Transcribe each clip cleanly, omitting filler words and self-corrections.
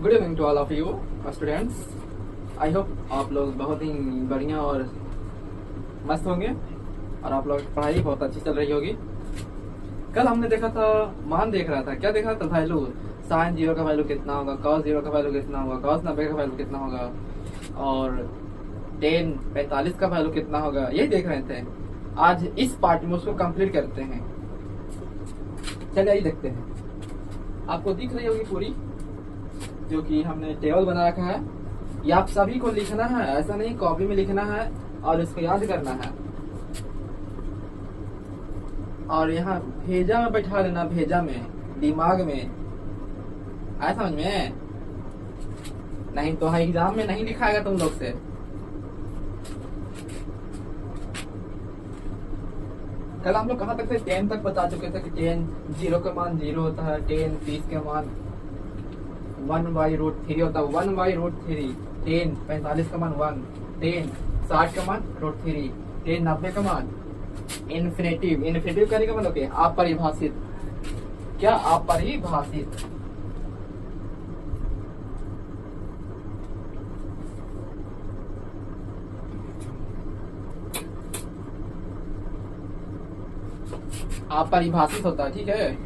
Good evening to all of you students. I hope आप लोग बहुत ही बढ़िया और मस्त होंगे और आप लोग पढ़ाई बहुत अच्छी चल रही होगी। कल हमने देखा था, मान देख रहा था, क्या देखा था? वैल्यू, साइन जीरो का वैल्यू कितना होगा, कॉस जीरो का वैल्यू कितना होगा, कॉस 90 का वैल्यू कितना होगा और टेन 45 का वैल्यू कितना होगा, यही देख रहे थे। आज इस पार्ट में उसको कंप्लीट करते हैं। चलिए आइए देखते हैं। आपको दिख रही होगी पूरी, जो कि हमने टेबल बना रखा है। ये आप सभी को लिखना है, ऐसा नहीं कॉपी में लिखना है और इसको याद करना है। और यहाँ भेजा में बैठा लेना, भेजा में, दिमाग में, आया समझ में? नहीं तो एग्जाम में नहीं लिखाएगा तुम लोग से। कल हम लोग कहाँ तक थे? 10 तक बता चुके थे कि 10 जीरो का मान 0 होता है, 10 30 का मान 1/√3 होता है, 1/√3, 10 45 का मान 1, 10 60 का मान √3, 10 90 का मान इन्फिनेटिव। इन्फिनेटिव करने का मतलब क्या? अपरिभाषित। क्या? अपरिभाषित। अपरिभाषित होता है, ठीक है।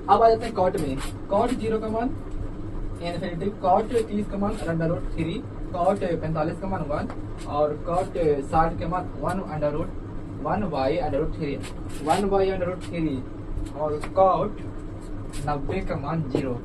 अब आ जाते हैं कॉट में। कॉट 0 का मान इन्फिनेटिव, कॉट 30 का मान √3, कॉट 45 का मान 1 और कॉट 60 के मान 1/√3 और कॉट 90 का मान 0।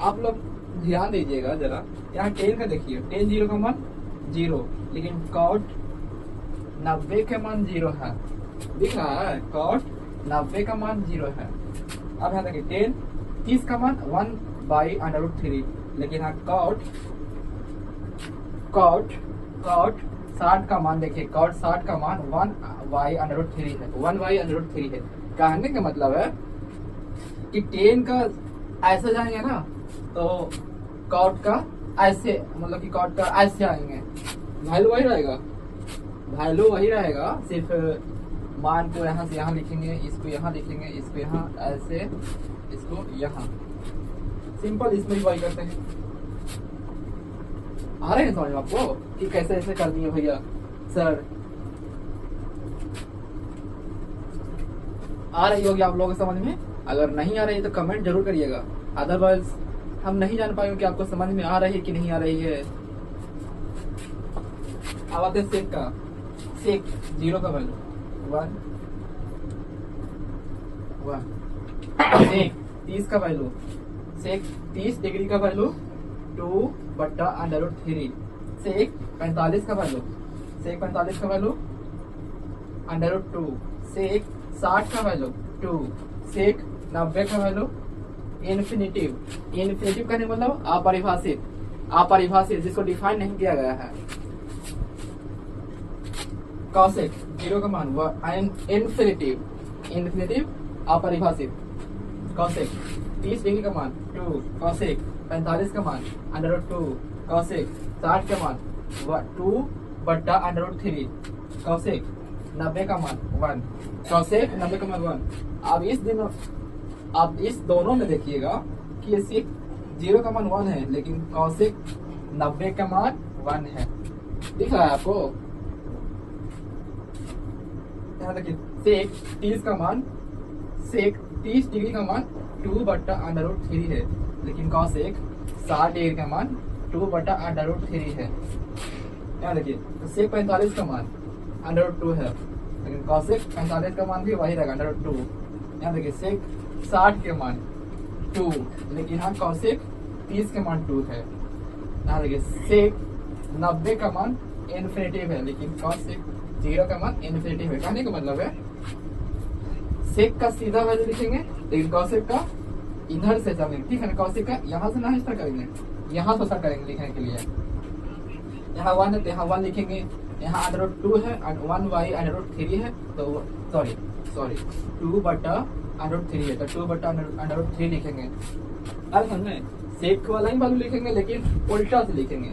आप लोग ध्यान दीजिएगा जरा, यहाँ 10 का देखिए, 10 0 का मान 0, लेकिन कॉट 90 का मान 0 है। दिख रहा है? कॉट 90 का मान 0 है। अब यहाँ देखिए 10 30 का मान 1/√3, लेकिन यहाँ कॉट 60 का मान देखिए, कॉट 60 का मान 1/√3 है, 1/√3 है। कहने का मतलब है कि 10 का ऐसे जाएंगे ना तो कॉट का ऐसे, मतलब कि कॉट का ऐसे आएंगे, वैल्यू वही रहेगा, वैल्यू वही रहेगा, सिर्फ मान को यहाँ से यहाँ लिखेंगे, इसको यहाँ लिखेंगे, इसको यहाँ ऐसे, इसको यहाँ। सिंपल इसमें भी वही करते हैं। आ रहे हैं समझ में आपको कि कैसे ऐसे कर दिए भैया सर? आ रही होगी आप लोगों को समझ में? अगर नहीं आ रही है तो कमेंट जरूर करिएगा, अदरवाइज हम नहीं जान पाएंगे कि आपको समझ में आ रही है कि नहीं आ रही है। अब आते हैं सेक का। सेक 0 का वैल्यू 1, सेक 30 का वैल्यू, सेक 30 डिग्री का वैल्यू 2/√3, सेक 45 का वैल्यू, सेक 45 का वैल्यू √2, सेक 60 का वैल्यू 2, सेक 90 का वैल्यू इन्फिनेटिव। इन्फिनेटिव का मतलब अपरिभाषित, अपरिभाषित जिसको डिफाइन नहीं किया गया है। कॉसेक 0 का मान इन्फिनेटिव, इन्फिनेटिव अपरिभाषित। कॉसेक 30 डिग्री का मान 2, कॉसेक 45 का मान √2, कॉसेक 60 का मान 2/√3, कॉसेक 90 का मान 1, कॉसेक 90 का मान 1। अब इस दोनों में देखिएगा कि ये सेक 0 का मान 1 है, लेकिन कॉसेक 90 का मान 1 है। दिख रहा है आपको? यहाँ देखिए, सेक 30 का मान, सेक 30 डिग्री का मान 2/√3 है, लेकिन कॉसेक 60 डिग्री का मान 2/√3 है। यहाँ देखिए, तो सेक 45 का मान √2 है, लेकिन कॉसेक 45 का मान भी वही रहेगा √2। यहाँ देखिए, सेक 60 के मान 2, लेकिन यहाँ कॉसेक 30 के मान 2 है। यहाँ देखिए, सेक 90 का मान इन्फिनेटिव है, लेकिन कॉसेक 0 का मान इन्फिनेटिव है। कहने का मतलब है सेक का सीधा वैल्यू लिखेंगे, लेकिन कॉसेक का इधर से चलेंगे, ठीक है ना? कॉसेक का यहाँ से ना स्टार्ट करेंगे, यहाँ से स्टार्ट करेंगे लिखने के लिए। यहाँ 1 है तो यहाँ 1 लिखेंगे, यहाँ √2 है, 1/√3 है, तो सॉरी 2/√3 है, तो 2/√3 लिखेंगे। अरे समझ में? सेक वाला ही वैल्यू लिखेंगे, लेकिन उल्टा से लिखेंगे।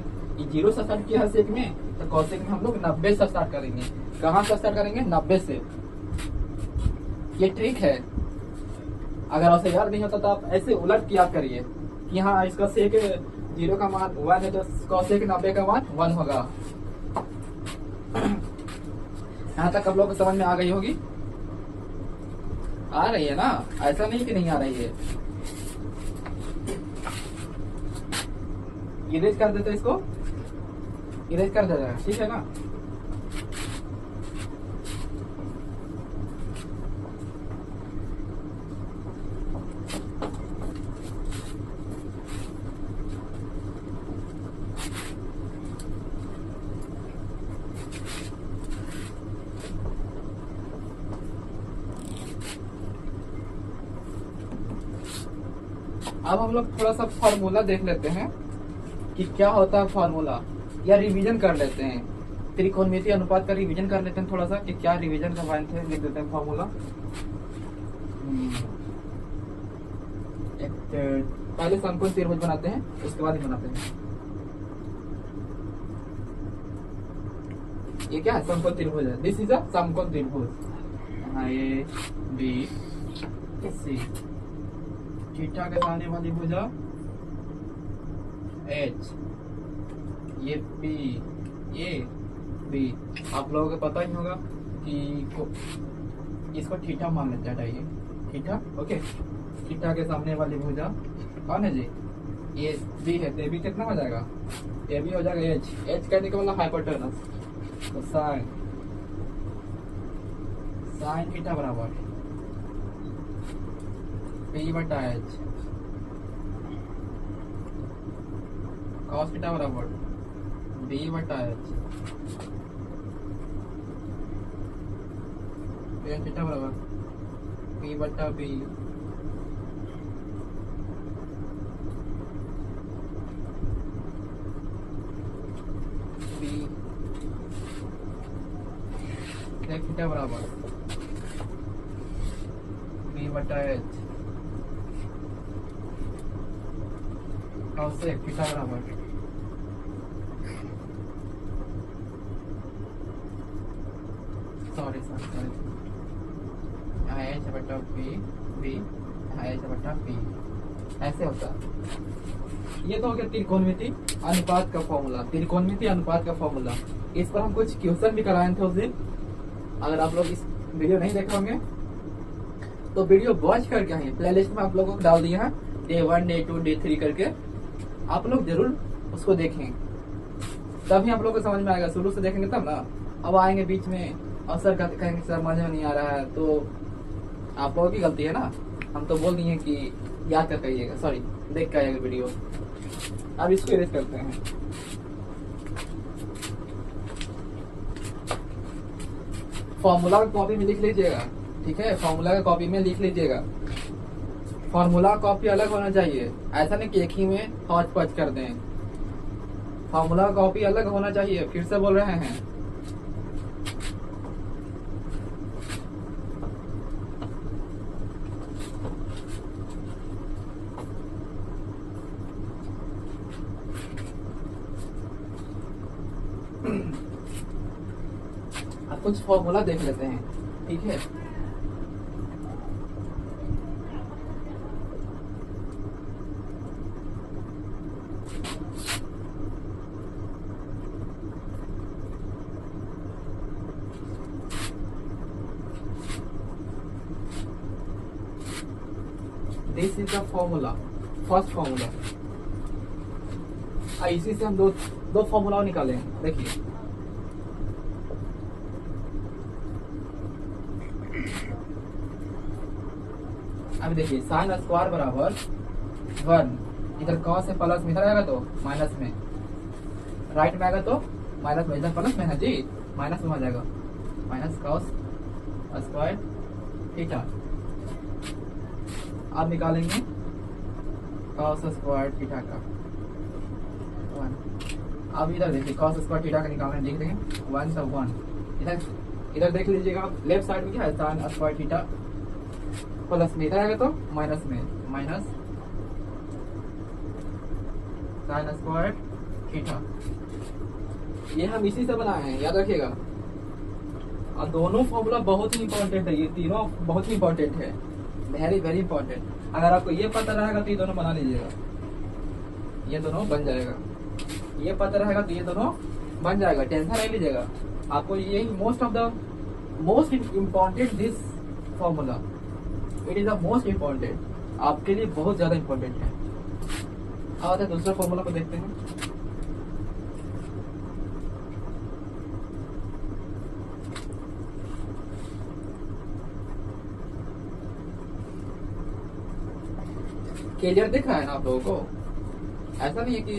0 से स्टार्ट किया है सेक में, तो कॉसेक में हम लोग 90 से स्टार्ट करेंगे। कहाँ से स्टार्ट करेंगे? 90 से। ये ट्रिक है। अगर आपसे याद नहीं होता तो आप ऐसे उलट किया करिए यहाँ इसका सेक 0 का मान 1 है तो कॉसेक 90 का मान 1 होगा। यहाँ तक आप लोग को समझ में आ गई होगी, आ रही है ना, ऐसा नहीं कि नहीं आ रही है। इरेज कर देते इसको, इरेज कर देते हैं, ठीक है ना। अब हम लोग थोड़ा सा फॉर्मूला देख लेते हैं कि क्या होता है फॉर्मूला, या रिवीजन कर लेते हैं। त्रिकोणमिति अनुपात का रिवीजन कर लेते हैं थोड़ा सा कि क्या रिवीजन करवाए थे। लिख देते हैं फॉर्मूला। पहले समकोण त्रिभुज बनाते हैं, उसके बाद ही बनाते हैं। ये क्या है? समकोण त्रिभुज है। दिस इज अ समकोण त्रिभुज। ए बी सी, थीटा के सामने वाली भुजा एच, ये बी, ये बी। आप लोगों को पता ही होगा कि इसको थीटा मान लेते हैं, थीटा। ओके, थीटा के सामने वाली भुजा कौन है जी? ये बी है, तो बी कितना हो जाएगा? ये भी हो जाएगा एच। एच कहने का मतलब हाइपोटेनस, तो साइन थीटा बराबर पी बटा एच, कॉस थीटा बराबर बी बटा एच, टेन थीटा बराबर पी बटा बी, बी टेन थीटा बराबर बी बटा एच, से थीटा बराबर सॉरी एच बटा पी, बी एच बटा पी, ऐसे होता है। ये तो हो गया त्रिकोणमिति अनुपात का फॉर्मूला। त्रिकोणमिति अनुपात का फॉर्मूला, इस पर हम कुछ क्वेश्चन भी कराए थे उस दिन। अगर आप लोग इस वीडियो नहीं देखे होंगे तो वीडियो वॉच करके आइए, प्लेलिस्ट में आप लोगों को डाल दिया है, डे 1 डे 2 डे 3 करके। आप लोग जरूर उसको देखें, तभी आप लोग को समझ में आएगा। शुरू से देखेंगे तब ना। अब आएंगे बीच में और सर कहेंगे सर समझ में नहीं आ रहा है, तो आप लोगों की गलती है ना। हम तो बोल दिए कि याद कर करिएगा, सॉरी देख के आइएगा वीडियो। अब इसको इरेज करते हैं। फॉर्मूला कॉपी में लिख लीजिएगा, ठीक है। फॉर्मूला का कॉपी में लिख लीजिएगा। फॉर्मूला कॉपी अलग होना चाहिए, ऐसा नहीं कि एक ही में हौच पौच कर दें। फॉर्मूला कॉपी अलग होना चाहिए, फिर से बोल रहे हैं। अब कुछ फॉर्मूला देख लेते हैं, ठीक है। This is the formula, first formula. इसी से हम दो फॉर्मूला निकाले हैं, देखिए। अब देखिए साइन स्क्वायर बराबर 1, इधर कॉस है प्लस में, इधर आएगा तो माइनस में, राइट में आएगा तो माइनस में, इधर प्लस में है जी, माइनस में हो जाएगा। Minus cos square theta. अब निकालेंगे कॉस स्क्वायर थीटा का 1। अब इधर देखिए कॉस स्क्वायर थीटा का निकालना, लिख देंगे 1 तो 1। इधर देख लीजिएगा लेफ्ट साइड में क्या है, साइन स्क्वायर थीटा प्लस में, इधर आएगा तो माइनस में, माइनस साइन स्क्वायर थीटा। ये हम इसी से बनाए हैं, याद रखिएगा। और दोनों फॉर्मूला बहुत ही इंपॉर्टेंट है, ये तीनों बहुत ही इंपॉर्टेंट है, वेरी वेरी इंपॉर्टेंट। अगर आपको ये पता रहेगा तो ये दोनों बना लीजिएगा। ये दोनों बन जाएगा, ये पता रहेगा तो ये दोनों बन जाएगा, टेंशन नहीं लीजिएगा। आपको ये most important this formula, it is the most important, आपके लिए बहुत ज्यादा इम्पोर्टेंट है। अब दूसरा फॉर्मूला को देखते हैं। क्लियर दिख रहा है ना आप लोगों को? ऐसा नहीं है कि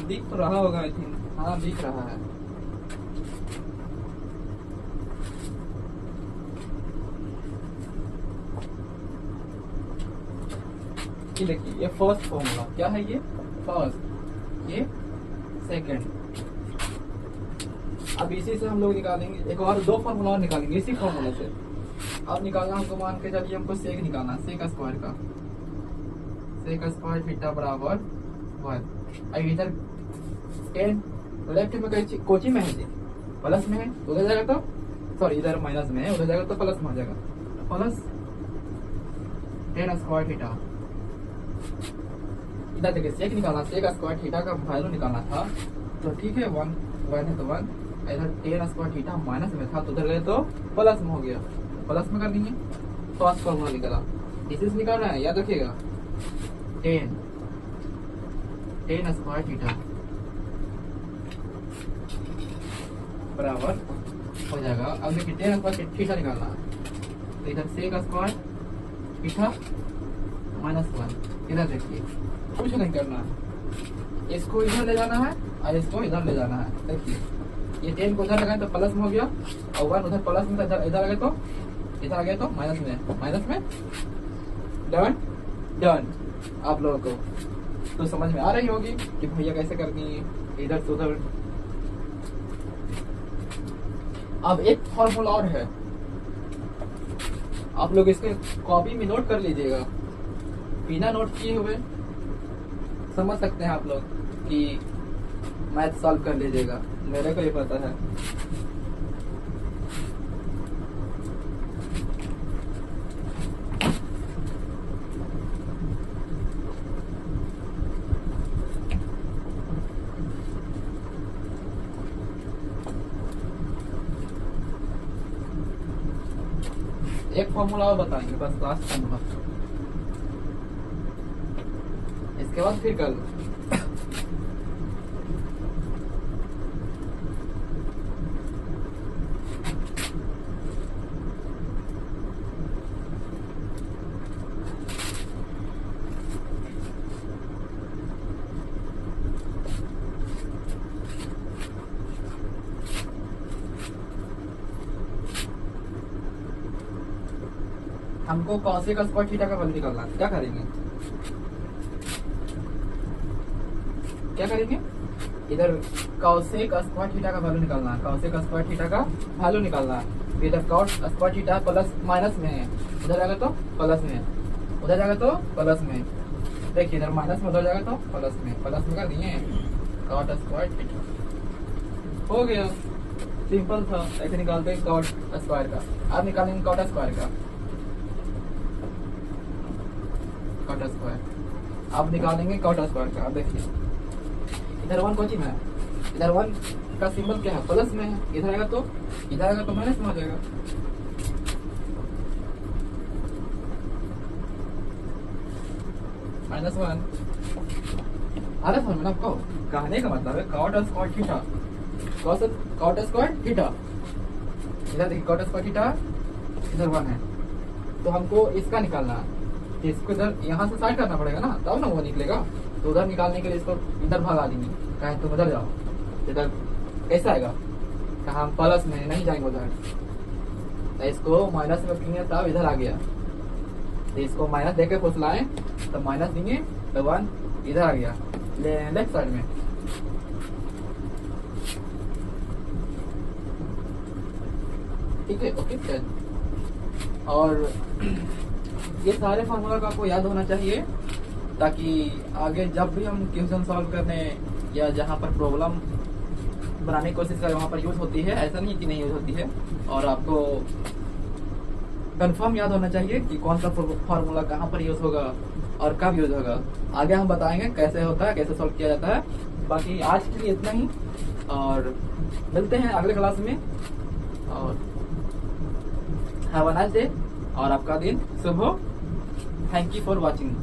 दिख तो रहा होगा, आई थिंक, हाँ दिख रहा है। ये देखिए, ये फर्स्ट फॉर्मूला क्या है, ये फर्स्ट, ये सेकंड। अब इसी से हम लोग निकालेंगे एक और दो फॉर्मूला और निकालेंगे इसी फॉर्मूला से। अब निकालना हमको, मान के चलिए हमको सेक निकालना, सेक स्क्वायर का, सेक स्क्वायर थीटा बराबर 1। अब इधर 10 लेफ्ट में कहीं कोची में है जी, प्लस में है, उधर जाएगा तो सॉरी इधर माइनस में है, उधर जाएगा तो प्लस में हो जाएगा, प्लस 10 स्क्वायर थीटा। इधर देखिए सेक निकालना, सेक स्क्वायर थीटा का वैल्यू निकालना था, तो ठीक है 1 है तो 1, इधर 10 स्क्वायर थीटा माइनस में था तो उधर गए तो प्लस में हो गया, प्लस में कर देंगे। फर्स्ट फॉर्मूला निकाला, इसी से निकालना है, याद रखिएगा 10 स्क्वायर थीटा बराबर हो जाएगा। अब देखिए 10 स्क्वायर थीटा निकालना है, तो इधर सेक स्क्वायर थीटा माइनस 1, इधर देखिए कुछ नहीं करना है, इसको इधर ले जाना है और इसको इधर ले जाना है। देखिए ये 10 को इधर लगाए तो प्लस में हो गया, और 1 उधर प्लस में, इधर आ गया तो इधर आ गया तो माइनस में। Done done. आप लोगों को तो समझ में आ रही होगी कि भैया कैसे करनी है, इधर से उधर। अब एक फॉर्मूला और है, आप लोग इसके कॉपी में नोट कर लीजिएगा, बिना नोट किए हुए समझ सकते हैं आप लोग कि मैथ सॉल्व कर लीजिएगा, मेरे को ही पता है। एक फॉर्मूला और बताएंगे बस, लास्ट फॉर्मूला, इसके बाद फिर कल हमको कॉसेक स्क्वायर थीटा का वैल्यू निकालना है। क्या करेंगे, इधर कॉसेक स्क्वायर थीटा का वैल्यू निकालना है, कॉसेक स्क्वायर थीटा का वैल्यू निकालना है। इधर cot square theta plus minus में है, उधर जाएगा तो प्लस में, उधर जाएगा तो प्लस में। देखिए इधर माइनस में, उधर जाएगा तो प्लस में कर दिए, कॉट स्क्वायर थीटा हो गया। सिंपल था, ऐसे निकालते हैं कॉट स्क्वायर का। अब निकालेंगे कॉट स्क्वायर का, कॉट स्क्वायर। अब निकालेंगे कॉट स्क्वायर का। अब देखिए इधर 1 कोची में है, इधर 1 का सिंबल क्या है, प्लस में है, इधर आएगा तो माइनस में आ जाएगा। -1 अरे समझ में आपको कहने का मतलब है cot square theta, cot square theta. इधर देखिए कॉट स्क्वायर थीटा, इधर 1 है, तो हमको इसका निकालना है। इसको इधर यहाँ से साइड करना पड़ेगा ना, तब ना वो निकलेगा। तो उधर निकालने के लिए इसको इधर भगा देंगे, कहें तुम उधर जाओ, इधर कैसा आएगा, कहा हम प्लस में नहीं जाएंगे उधर, तो इसको माइनस में रखेंगे तब इधर आ गया। तो इसको माइनस देके फुसलाएं तो माइनस देंगे तो 1 इधर आ गया लेफ्ट साइड में। ठीक है, ओके। और ये सारे फार्मूला का आपको याद होना चाहिए, ताकि आगे जब भी हम क्वेश्चन सॉल्व करने या जहाँ पर प्रॉब्लम बनाने की कोशिश करें वहाँ पर यूज होती है, ऐसा नहीं कि नहीं यूज होती है। और आपको कंफर्म याद होना चाहिए कि कौन सा फार्मूला कहाँ पर यूज होगा, और कब यूज होगा। आगे हम बताएंगे कैसे होता है, कैसे सॉल्व किया जाता है। बाकी आज के लिए इतना ही, और मिलते हैं अगले क्लास में। और हैव अ नाइस डे, और आपका दिन शुभ हो। Thank you for watching.